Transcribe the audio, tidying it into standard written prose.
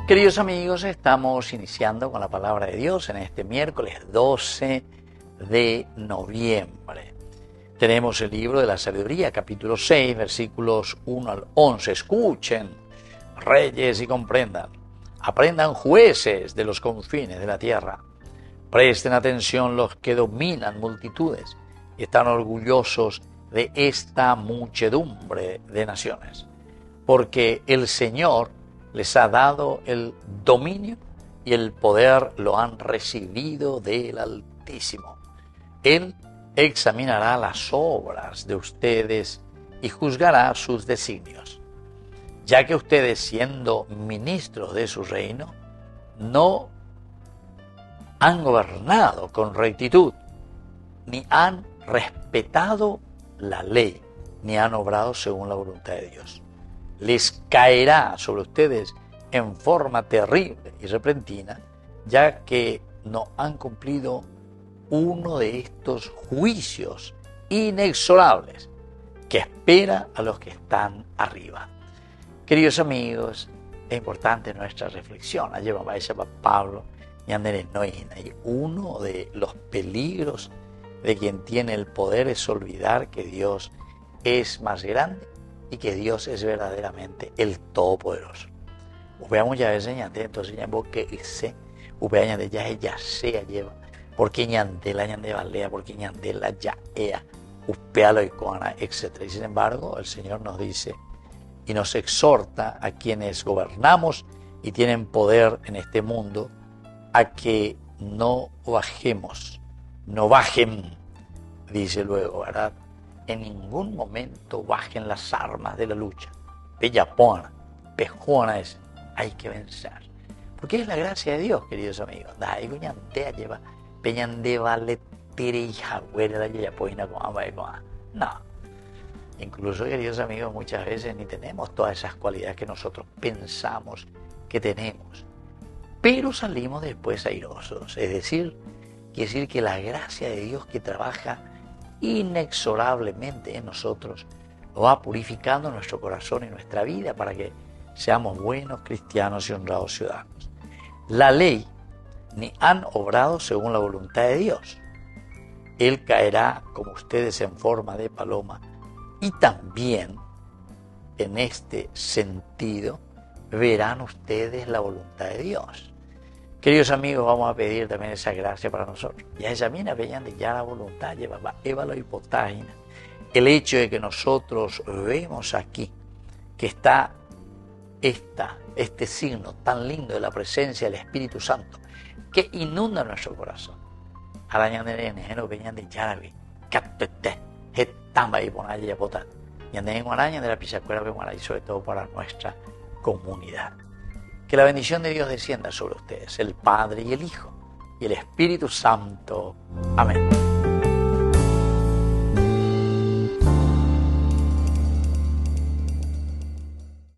Queridos amigos, estamos iniciando con la palabra de Dios en este miércoles 12 de noviembre. Tenemos el libro de la sabiduría, capítulo 6, versículos 1 al 11. Escuchen, reyes, y comprendan. Aprendan, jueces de los confines de la tierra. Presten atención los que dominan multitudes y están orgullosos de esta muchedumbre de naciones. Porque el Señor les ha dado el dominio y el poder lo han recibido del Altísimo. Él examinará las obras de ustedes y juzgará sus designios. Ya que ustedes, siendo ministros de su reino, no han gobernado con rectitud, ni han respetado la ley, ni han obrado según la voluntad de Dios. Les caerá sobre ustedes en forma terrible y repentina, ya que no han cumplido uno de estos juicios inexorables que espera a los que están arriba. Queridos amigos, es importante nuestra reflexión. Ayer Pablo y y uno de los peligros de quien tiene el poder es olvidar que Dios es más grande y que Dios es verdaderamente el Todopoderoso. Veamos ya veces entonces ya que ese upeaña ya sea lleva porque ñande la ñande valea porque ñande la ya ea upealo y coana, etc. Y sin embargo el Señor nos dice y nos exhorta a quienes gobernamos y tienen poder en este mundo a que no bajemos, no bajen, dice luego, ¿verdad? En ningún momento bajen las armas de la lucha. Pellapona, pejona es, hay que vencer. Porque es la gracia de Dios, queridos amigos. No. Incluso, queridos amigos, muchas veces ni tenemos todas esas cualidades que nosotros pensamos que tenemos. Pero salimos después airosos. Es decir, quiere decir que la gracia de Dios que trabaja inexorablemente en nosotros lo va purificando nuestro corazón y nuestra vida para que seamos buenos cristianos y honrados ciudadanos. La ley ni han obrado según la voluntad de Dios. Él caerá como ustedes en forma de paloma y también en este sentido verán ustedes la voluntad de Dios. Queridos amigos, vamos a pedir también esa gracia para nosotros. Ya esa mina veían de ya la voluntad, llevaba Eva la hipotágina. El hecho de que nosotros vemos aquí que está este signo tan lindo de la presencia del Espíritu Santo que inunda nuestro corazón. Arañandere enero veían de yarabi, catete, hetamba y ponaya y potat. Y anden en araña de la pisacuera y sobre todo para nuestra comunidad. Que la bendición de Dios descienda sobre ustedes, el Padre y el Hijo y el Espíritu Santo. Amén.